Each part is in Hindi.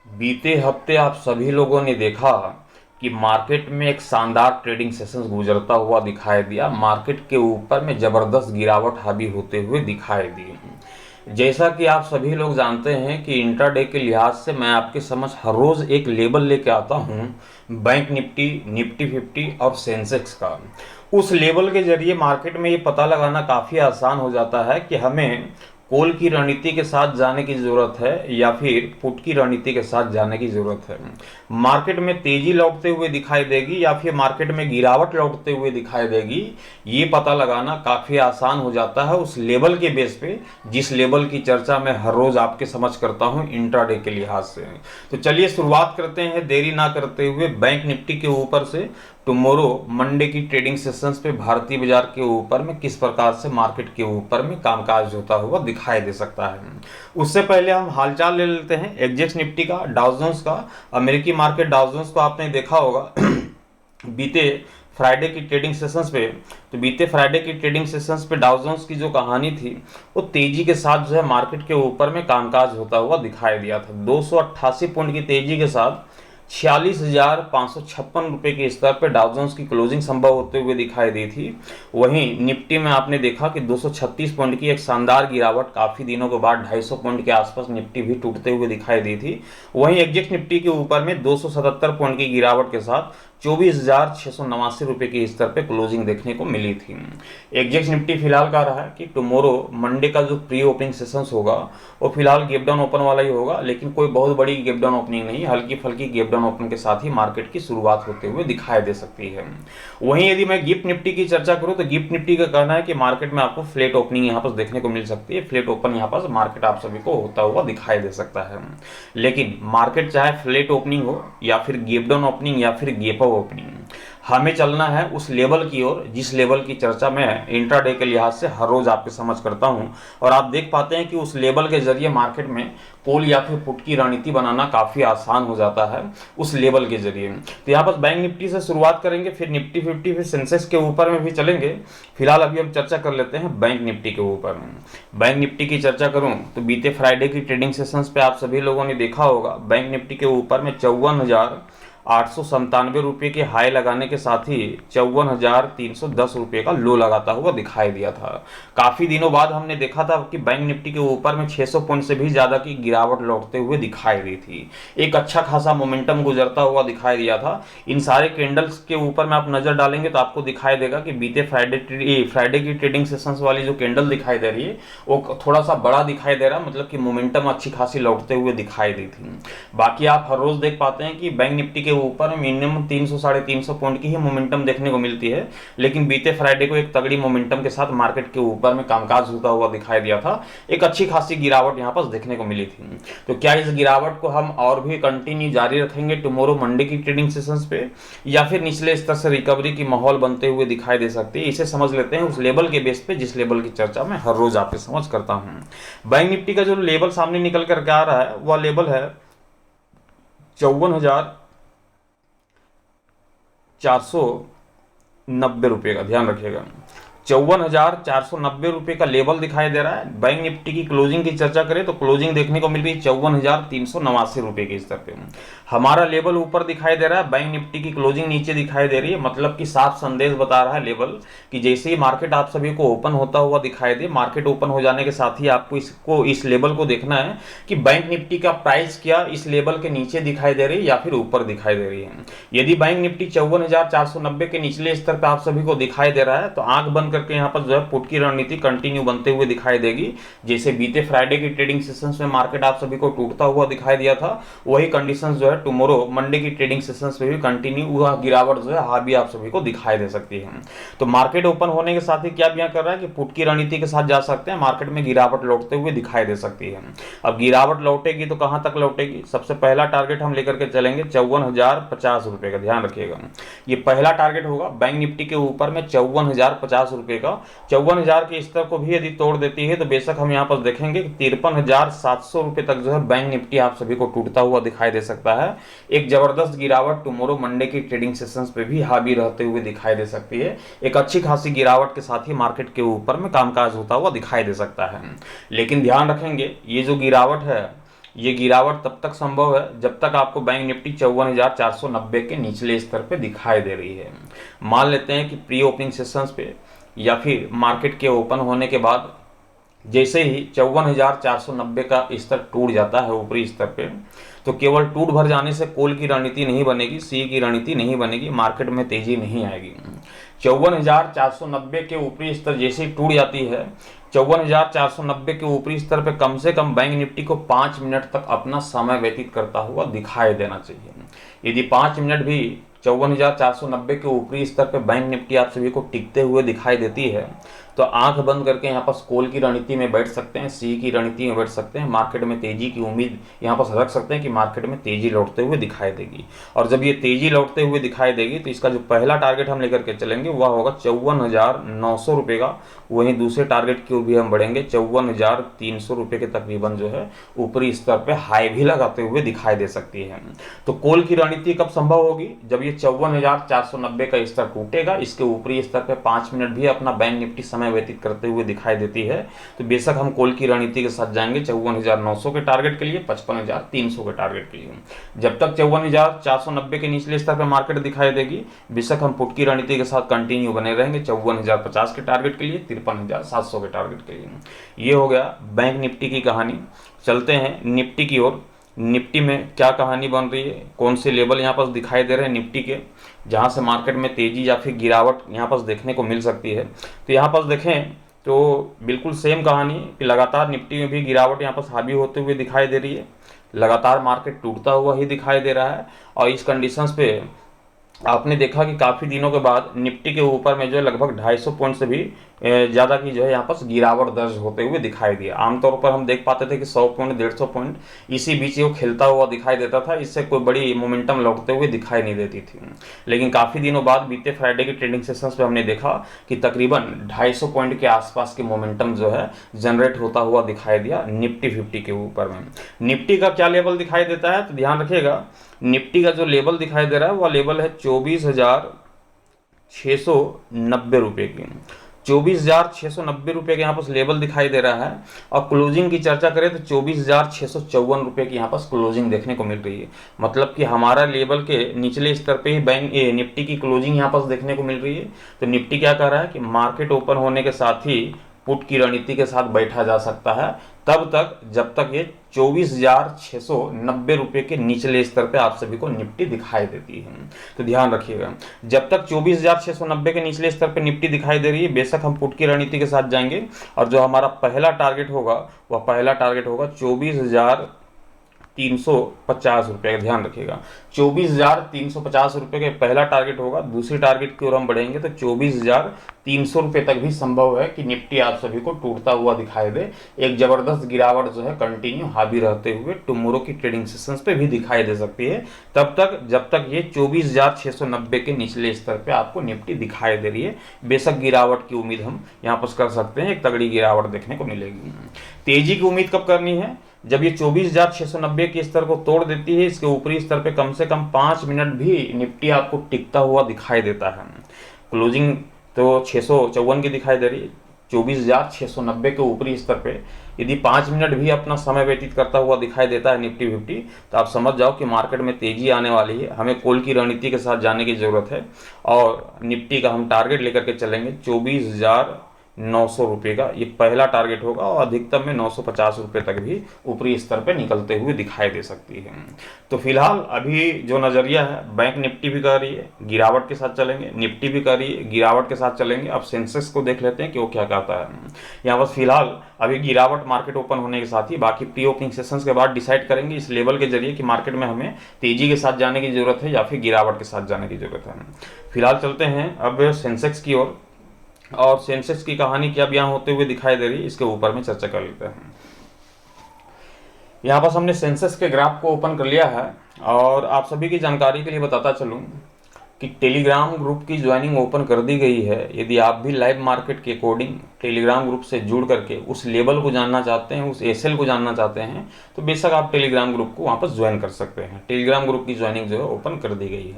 बीते हफ्ते आप सभी लोगों ने देखा कि मार्केट में एक शानदार ट्रेडिंग सेशंस गुजरता हुआ दिखाई दिया। मार्केट के ऊपर में ज़बरदस्त गिरावट हावी होते हुए दिखाई दी। जैसा कि आप सभी लोग जानते हैं कि इंट्राडे के लिहाज से मैं आपके समझ हर रोज़ एक लेबल लेके आता हूं, बैंक निफ्टी, निफ्टी 50 और सेंसेक्स का। उस लेबल के जरिए मार्केट में ये पता लगाना काफ़ी आसान हो जाता है कि हमें कॉल की रणनीति के साथ जाने की ज़रूरत है या फिर पुट की रणनीति के साथ जाने की ज़रूरत है। मार्केट में तेज़ी लौटते हुए दिखाई देगी या फिर मार्केट में गिरावट लौटते हुए दिखाई देगी, ये पता लगाना काफ़ी आसान हो जाता है उस लेवल के बेस पे जिस लेवल की चर्चा मैं हर रोज़ आपके समझ करता हूँ इंट्राडे के लिहाज से। तो चलिए शुरुआत करते हैं देरी ना करते हुए बैंक निफ्टी के ऊपर से। टुमारो मंडे की ट्रेडिंग सेशंस पे भारतीय बाजार के ऊपर में किस प्रकार से मार्केट के ऊपर में कामकाज होता हुआ दिखाई दे सकता है। उससे पहले हम हालचाल ले लेते हैं एग्जेक्स निफ्टी का, डाउ जोन्स का। अमेरिकी मार्केट डाउ जोन्स को आपने देखा होगा बीते फ्राइडे की ट्रेडिंग सेशंस पे। तो बीते फ्राइडे की ट्रेडिंग सेशंस पे डाउ जोन्स की जो कहानी थी वो तेजी के साथ जो है मार्केट के ऊपर में कामकाज होता हुआ दिखाई दिया था। 288 पॉइंट की तेजी के साथ 46,556 रुपए के स्तर पर डाउ जोन्स की क्लोजिंग संभव होते हुए दिखाई दी थी। वहीं निफ्टी में आपने देखा कि 236 पॉइंट की एक शानदार गिरावट काफी दिनों के बाद 250 पॉइंट के आसपास निफ्टी भी टूटते हुए दिखाई दी थी। वहीं एग्जेक्ट निफ्टी के ऊपर में 277 पॉइंट की गिरावट के साथ 24,689 रुपए के स्तर पे क्लोजिंग देखने को मिली थी। एग्जेक्स निफ्टी फिलहाल कह रहा है कि टुमारो मंडे का जो प्री ओपनिंग सेशंस होगा वो फिलहाल गैप डाउन ओपन वाला ही होगा, लेकिन कोई बहुत बड़ी गैप डाउन ओपनिंग नहीं, हल्की फल्की गैप डाउन ओपन के साथ ही मार्केट की शुरुआत होते हुए दिखाई दे सकती है। वहीं यदि मैं गिफ्ट निफ्टी की चर्चा करूं तो गिफ्ट निफ्टी का कहना है कि मार्केट में आपको फ्लैट ओपनिंग यहाँ पर देखने को मिल सकती है। फ्लैट ओपन यहाँ पर मार्केट आप सभी को होता हुआ दिखाई दे सकता है। लेकिन मार्केट चाहे फ्लैट ओपनिंग हो या फिर गैप डाउन ओपनिंग या फिर गैप अप ओपनिंग, हमें चलना है उस लेवल की ओर जिस लेवल की चर्चा मैं इंट्राडे के लिहाज से हर रोज आपके समझ करता हूं। और आप देख पाते हैं कि उस लेवल के जरिए मार्केट में कॉल या फिर पुट की रणनीति बनाना काफी आसान हो जाता है उस लेवल के जरिए। तो यहाँ पर बैंक निफ्टी से शुरुआत करेंगे, फिर निफ्टी 50, फिर सेंसेक्स के ऊपर में भी चलेंगे। फिलहाल अभी हम चर्चा कर लेते हैं बैंक निफ्टी के ऊपर में। बैंक निफ्टी की चर्चा करूं तो बीते फ्राइडे की ट्रेडिंग सेशंस पे आप सभी लोगों ने देखा होगा बैंक निफ्टी के ऊपर में 54,897 रुपये के हाई लगाने के साथ ही 54,310 रुपये का लो लगाता हुआ दिखाई दिया था। काफी दिनों बाद हमने देखा था कि बैंक निफ्टी के ऊपर में 600 पॉइंट से भी ज्यादा की गिरावट लौटते हुए दिखाई दी थी। एक अच्छा खासा मोमेंटम गुजरता हुआ दिखाई दिया था। इन सारे कैंडल्स के ऊपर में आप नजर डालेंगे तो आपको दिखाई देगा कि बीते फ्राइडे की ट्रेडिंग सेशंस वाली जो कैंडल दिखाई दे रही है वो थोड़ा सा बड़ा दिखाई दे रहा है, मतलब कि मोमेंटम अच्छी खासी लौटते हुए दिखाई दी थी। बाकी आप हर रोज देख पाते हैं कि बैंक निफ्टी के ऊपर मिनिमम 300 साढ़े 300 पॉइंट की ही मोमेंटम देखने को मिलती है, लेकिन बीते फ्राइडे को एक तगड़ी मोमेंटम के साथ मार्केट के ऊपर में कामकाज होता हुआ दिखाई दिया था। एक अच्छी खासी गिरावट यहां पर देखने को मिली थी। तो क्या इस गिरावट को हम और भी कंटिन्यू जारी रखेंगे टुमारो मंडे की ट्रेडिंग सेशंस पे, या फिर निचले स्तर से रिकवरी की माहौल बनते हुए दिखाई दे सकती है? इसे समझ लेते हैं उस लेवल के बेस पे जिस लेवल की चर्चा मैं हर रोज आपके समझ करता हूं। बैंक निफ्टी का जो लेवल सामने निकल कर आ रहा है वह लेवल है 54,490 रुपये का। ध्यान रखिएगा 54,490 रुपये का लेवल दिखाई दे रहा है। बैंक निफ्टी की क्लोजिंग की चर्चा करें तो क्लोजिंग देखने को मिल रही है 54,389 रुपये के स्तर पे। हमारा लेवल ऊपर दिखाई दे रहा है, बैंक निफ्टी की क्लोजिंग नीचे दिखाई दे रही है, मतलब कि साफ संदेश बता रहा है लेवल कि जैसे ही मार्केट आप सभी को ओपन होता हुआ दिखाई दे, मार्केट ओपन हो जाने के साथ ही आपको इस लेवल को देखना है कि बैंक निफ्टी का प्राइस क्या इस लेवल के नीचे दिखाई दे रही है या फिर ऊपर दिखाई दे रही है। यदि बैंक निफ्टी 54,490 के निचले स्तर पर आप सभी को दिखाई दे रहा है तो आंख बंद करके यहाँ पर जो है पुट की रणनीति कंटिन्यू बनते हुए दिखाई देगी। जैसे बीते फ्राइडे की ट्रेडिंग सेशंस में मार्केट आप सभी को टूटता हुआ दिखाई दिया था, वही कंडीशंस जो है टुमारो मंडे की ट्रेडिंग सेशंस में भी कंटिन्यू हुआ गिरावट जो है हावी आप सभी को दिखाई दे सकती है। तो मार्केट ओपन होने के साथ ही क्या बयां कर रहा है कि पुट की रणनीति के साथ जा सकते हैं, मार्केट में गिरावट लौटते हुए दिखाई दे सकती है। अब गिरावट लौटेगी तो कहां तक लौटेगी? सबसे पहला टारगेट हम लेकर के चलेंगे 54,050 रुपए का। ध्यान रखिएगा ये पहला टारगेट होगा बैंक निफ्टी के ऊपर में 54,050 रुपए का। 54,000 के स्तर को भी यदि तोड़ देती है तो बेशक हम यहाँ पर देखेंगे कि 53,700 रुपए तक जो है बैंक निफ्टी आप सभी को टूटता हुआ दिखाई दे सकता है। एक जबरदस्त गिरावट टुमारो मंडे की ट्रेडिंग सेशंस पे भी हावी रहते हुए दिखाई दे सकती है। एक अच्छी खासी गिरावट के साथ ही मार्केट के ऊपर में कामकाज होता हुआ दिखाई दे सकता है। लेकिन ध्यान रखेंगे ये जो गिरावट है ये गिरावट तब तक संभव है जब तक आपको बैंक निफ्टी 54,490 के निचले स्तर पे दिखाई दे रही है। मान लेते हैं कि प्री ओपनिंग सेशंस पे या फिर मार्केट के ओपन होने के बाद जैसे ही 54,490 का स्तर टूट जाता है ऊपरी स्तर पे, तो केवल टूट भर जाने से कॉल की रणनीति नहीं बनेगी, सी की रणनीति नहीं बनेगी, मार्केट में तेजी नहीं आएगी। 54,490 के ऊपरी स्तर जैसे ही टूट जाती है, 54,490 के ऊपरी स्तर पे कम से कम बैंक निफ्टी को 5 मिनट तक अपना समय व्यतीत करता हुआ दिखाई देना चाहिए। यदि 5 मिनट भी 54,490 के ऊपरी स्तर पे बैंक निफ्टी आप सभी को टिकते हुए दिखाई देती है, तो आंख बंद करके यहाँ पर कॉल की रणनीति में बैठ सकते हैं, सी की रणनीति में बैठ सकते हैं, मार्केट में तेजी की उम्मीद यहाँ पर रख सकते हैं कि मार्केट में तेजी लौटते हुए दिखाई देगी। और जब ये तेजी लौटते हुए दिखाई देगी तो इसका जो पहला टारगेट हम लेकर के चलेंगे वह होगा 54,900 रुपये का। वहीं दूसरे टारगेट की ओर भी हम बढ़ेंगे, 54,300 रुपये के तकरीबन जो है ऊपरी स्तर पर हाई भी लगाते हुए दिखाई दे सकती है। तो कॉल की रणनीति कब संभव होगी? जब ये 54,490 का स्तर टूटेगा, इसके ऊपरी स्तर पर 5 मिनट भी अपना बैंक निफ्टी समय व्यतीत करते हुए दिखाई देती है, तो बेशक हम कॉल की रणनीति के साथ जाएंगे 54,900 के टारगेट के लिए, 55,300 के टारगेट के लिए। जब तक 54,490 के निचले स्तर पर मार्केट दिखाई देगी, बेशक हम पुट की रणनीति के साथ कंटिन्यू बने रहेंगे 54,050 के टारगेट के लिए, 53,700 के टारगेट के लिए। ये हो गया बैंक निफ्टी की कहानी। चलते हैं निफ्टी की ओर। निफ्टी में क्या कहानी बन रही है, कौन से लेवल यहाँ पर दिखाई दे रहे हैं निफ्टी के, जहाँ से मार्केट में तेजी या फिर गिरावट यहाँ पर देखने को मिल सकती है। तो यहाँ पर देखें तो बिल्कुल सेम कहानी कि लगातार निफ्टी में भी गिरावट यहाँ पर हावी होते हुए दिखाई दे रही है, लगातार मार्केट टूटता हुआ ही दिखाई दे रहा है। और इस कंडीशंस पे आपने देखा कि काफ़ी दिनों के बाद निफ्टी के ऊपर में जो है लगभग 250 पॉइंट से भी ज़्यादा की जो है यहाँ पर गिरावट दर्ज होते हुए दिखाई दिया। आमतौर पर हम देख पाते थे कि 100 पॉइंट 150 पॉइंट इसी बीच वो खेलता हुआ दिखाई देता था, इससे कोई बड़ी मोमेंटम लौटते हुए दिखाई नहीं देती थी। लेकिन काफ़ी दिनों बाद बीते फ्राइडे की ट्रेडिंग सेशंस पे हमने देखा कि तकरीबन 250 पॉइंट के आसपास की मोमेंटम जो है जनरेट होता हुआ दिखाई दिया निफ्टी 50 के ऊपर में। निफ्टी का क्या लेवल दिखाई देता है तो ध्यान रखिएगा, निफ्टी का जो लेवल दिखाई दे रहा है वह लेवल है 24,690 रुपये की। 24,690 रुपये के यहाँ पर लेवल दिखाई दे रहा है। और क्लोजिंग की चर्चा करें तो 24,654 रुपये की यहाँ पर क्लोजिंग देखने को मिल रही है। मतलब कि हमारा लेवल के निचले स्तर पे ही बैंक निफ्टी की क्लोजिंग यहाँ पर देखने को मिल रही है। तो निफ्टी क्या कर रहा है कि मार्केट ओपन होने के साथ ही पुट की रणनीति के साथ बैठा जा सकता है तब तक जब तक ये 24,690 रुपये के निचले स्तर पे आप सभी को निफ्टी दिखाई देती है। तो ध्यान रखिएगा, जब तक 24,690 के निचले स्तर पे निफ्टी दिखाई दे रही है, बेशक हम पुट की रणनीति के साथ जाएंगे। और जो हमारा पहला टारगेट होगा वह पहला टारगेट होगा 24,350 रुपये का। ध्यान रखिएगा, 24,350 रुपये का पहला टारगेट होगा। दूसरी टारगेट की ओर हम बढ़ेंगे तो 24,300 रुपये तक भी संभव है कि निफ्टी आप सभी को टूटता हुआ दिखाई दे। एक जबरदस्त गिरावट जो है कंटिन्यू हावी रहते हुए टुमारो की ट्रेडिंग सेशंस पे भी दिखाई दे सकती है, तब तक जब तक ये 24,690 के निचले स्तर पे आपको निफ्टी दिखाई दे रही है। बेशक गिरावट की उम्मीद हम यहाँ पर कर सकते हैं, एक तगड़ी गिरावट देखने को मिलेगी। तेजी की उम्मीद कब करनी है? जब ये 24,690 के स्तर को तोड़ देती है, इसके ऊपरी स्तर पे कम से कम 5 मिनट भी निफ्टी आपको टिकता हुआ दिखाई देता है। क्लोजिंग तो 654 की दिखाई दे रही है, 24,690 के ऊपरी स्तर पे यदि 5 मिनट भी अपना समय व्यतीत करता हुआ दिखाई देता है निफ्टी 50, तो आप समझ जाओ कि मार्केट में तेजी आने वाली है। हमें कॉल की रणनीति के साथ जाने की जरूरत है और निफ्टी का हम टारगेट लेकर के चलेंगे 24,900 रुपये का। ये पहला टारगेट होगा और अधिकतम में 950 रुपये तक भी ऊपरी स्तर पे निकलते हुए दिखाई दे सकती है। तो फिलहाल अभी जो नज़रिया है, बैंक निफ्टी भी कर रही है गिरावट के साथ चलेंगे, निफ्टी भी कर रही है गिरावट के साथ चलेंगे। अब सेंसेक्स को देख लेते हैं कि वो क्या कहता है। यहाँ पर फिलहाल अभी गिरावट मार्केट ओपन होने के साथ ही, बाकी प्री ओपनिंग सेशंस के बाद डिसाइड करेंगे इस लेवल के जरिए कि मार्केट में हमें तेजी के साथ जाने की जरूरत है या फिर गिरावट के साथ जाने की जरूरत है। फिलहाल चलते हैं अब सेंसेक्स की ओर, और सेंसेक्स की कहानी क्या यहाँ होते हुए दिखाई दे रही है इसके ऊपर में चर्चा कर लेते हैं। यहाँ पर हमने सेंसेक्स के ग्राफ को ओपन कर लिया है और आप सभी की जानकारी के लिए बताता चलूँ कि टेलीग्राम ग्रुप की ज्वाइनिंग ओपन कर दी गई है। यदि आप भी लाइव मार्केट के अकॉर्डिंग टेलीग्राम ग्रुप से जुड़ करके उस लेवल को जानना चाहते हैं, उस एसएल को जानना चाहते हैं, तो बेशक आप टेलीग्राम ग्रुप को वहाँ पर ज्वाइन कर सकते हैं। टेलीग्राम ग्रुप की ज्वाइनिंग जो है ओपन कर दी गई है।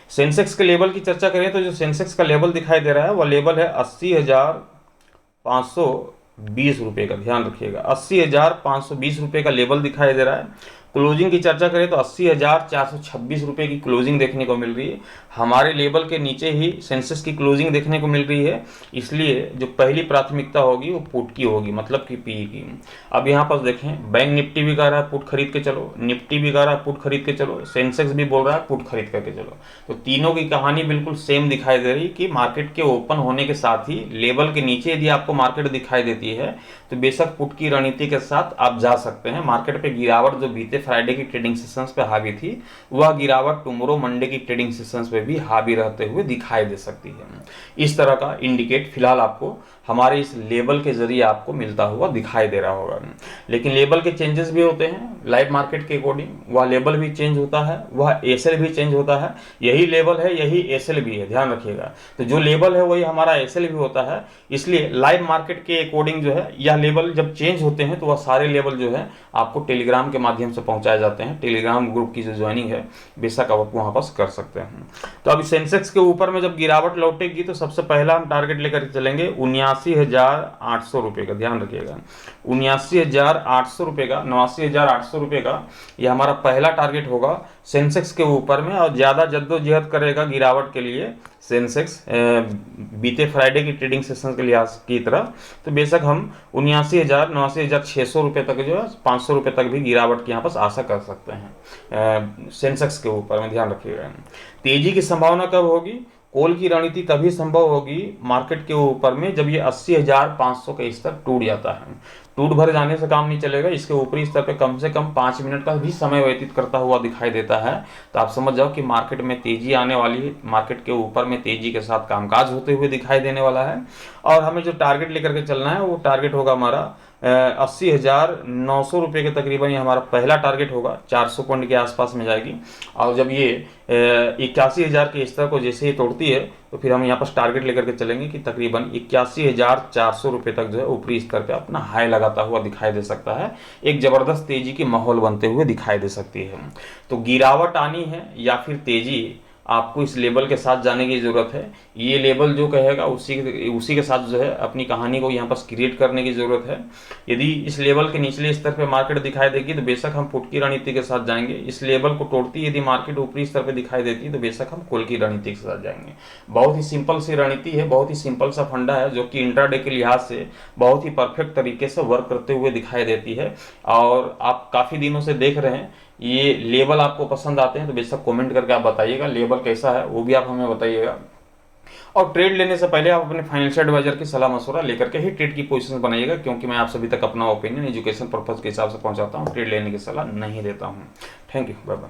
सेंसेक्स के लेवल की चर्चा करें तो जो सेंसेक्स का लेवल दिखाई दे रहा है वह लेवल है 80,500 ₹80,520 का, ध्यान रखिएगा 80,520 रुपये का लेवल दिखाई दे रहा है। क्लोजिंग की चर्चा करें तो 80,426 रुपये की क्लोजिंग देखने को मिल रही है। हमारे लेवल के नीचे ही सेंसेक्स की क्लोजिंग देखने को मिल रही है, इसलिए जो पहली प्राथमिकता होगी वो पुट की होगी, मतलब कि पी की। अब यहाँ पर देखें, बैंक निफ्टी भी कह रहा है पुट खरीद के चलो, निफ्टी भी कह रहा है पुट खरीद के चलो, सेंसेक्स भी बोल रहा है पुट खरीद करके चलो। तो तीनों की कहानी बिल्कुल सेम दिखाई दे रही कि मार्केट के ओपन होने के साथ ही लेवल के नीचे यदि आपको मार्केट दिखाई देती है तो बेशक पुट की रणनीति के साथ आप जा सकते हैं। मार्केट पे गिरावट जो बीते फ्राइडे की ट्रेडिंग सेशंस पे हावी थी, वह गिरावट टुमारो मंडे की ट्रेडिंग सेशंस पे भी हावी रहते हुए दिखाई दे सकती है। इस तरह का इंडिकेट फिलहाल आपको हमारे इस लेवल के जरिए आपको मिलता हुआ दिखाई दे रहा होगा। लेकिन लेवल के चेंजेस भी होते हैं लाइव मार्केट के अकॉर्डिंग, वह लेवल भी चेंज होता है, वह एसएल भी चेंज होता है। यही लेवल है, यही एसएल भी है, ध्यान रखिएगा। तो जो लेवल है वही हमारा एसएल भी होता है। इसलिए लाइव मार्केट के अकॉर्डिंग जो है यह लेवल जब चेंज होते हैं तो वह सारे लेवल जो है आपको टेलीग्राम के माध्यम से पहुंचाए जाते हैं। टेलीग्राम ग्रुप की जो ज्वाइनिंग है बेशक आप वहां पर कर सकते हैं। तो अभी सेंसेक्स के ऊपर में जब गिरावट लौटेगी तो सबसे पहला हम टारगेट लेकर चलेंगे 79,800 रुपये का, ध्यान रखिएगा 79,800 रुपये का, 89,800 रुपये का यह हमारा पहला टारगेट होगा सेंसेक्स के ऊपर में। और ज़्यादा जद्दोजहद करेगा गिरावट के लिए सेंसेक्स बीते फ्राइडे की ट्रेडिंग सेशन के लिहाज की तरह, तो बेशक हम 79,600 रुपये तक जो है 500 रुपये तक भी गिरावट की यहाँ पर आशा कर सकते हैं सेंसेक्स के ऊपर में, ध्यान रखिएगा। तेजी की संभावना कब होगी? कॉल की रणनीति तभी संभव होगी मार्केट के ऊपर में जब ये 80,500 का स्तर टूट जाता है। टूट भर जाने से काम नहीं चलेगा, इसके ऊपरी स्तर पे कम से कम 5 मिनट का भी समय व्यतीत करता हुआ दिखाई देता है। तो आप समझ जाओ कि मार्केट में तेजी आने वाली है, मार्केट के ऊपर में तेजी के साथ कामकाज होते हुए दिखाई देने वाला है। और हमें जो टारगेट लेकर के चलना है वो टारगेट होगा हमारा 80,900 रुपये के तकरीबन। ये हमारा पहला टारगेट होगा, 400 पॉइंट के आसपास में जाएगी। और जब ये 81,000 के स्तर को जैसे ही तोड़ती है तो फिर हम यहाँ पर टारगेट लेकर के चलेंगे कि तकरीबन 81,400 रुपये तक जो है ऊपरी स्तर पे अपना हाई लगाता हुआ दिखाई दे सकता है। एक ज़बरदस्त तेजी की माहौल बनते हुए दिखाई दे सकती है। तो गिरावट आनी है या फिर तेजी, आपको इस लेवल के साथ जाने की ज़रूरत है। ये लेवल जो कहेगा उसी के साथ जो है अपनी कहानी को यहाँ पर क्रिएट करने की ज़रूरत है। यदि इस लेवल के निचले स्तर पे मार्केट दिखाई देगी तो बेशक हम पुट की रणनीति के साथ जाएंगे। इस लेवल को तोड़ती यदि मार्केट ऊपरी स्तर पे दिखाई देती है तो बेशक हम कॉल की रणनीति के साथ जाएंगे। बहुत ही सिंपल सी रणनीति है, बहुत ही सिंपल सा फंडा है जो कि इंट्राडे के लिहाज से बहुत ही परफेक्ट तरीके से वर्क करते हुए दिखाई देती है। और आप काफ़ी दिनों से देख रहे हैं, ये लेवल आपको पसंद आते हैं तो बेशक कमेंट करके आप बताइएगा लेवल कैसा है, वो भी आप हमें बताइएगा। और ट्रेड लेने से पहले आप अपने फाइनेंशियल एडवाइजर की सलाह मशवरा लेकर के ही ट्रेड की पोजीशन बनाइएगा, क्योंकि मैं आप सभी तक अपना ओपिनियन एजुकेशन पर्पज के हिसाब से पहुंचाता हूं, ट्रेड लेने की सलाह नहीं देता हूं। Thank you, bye bye.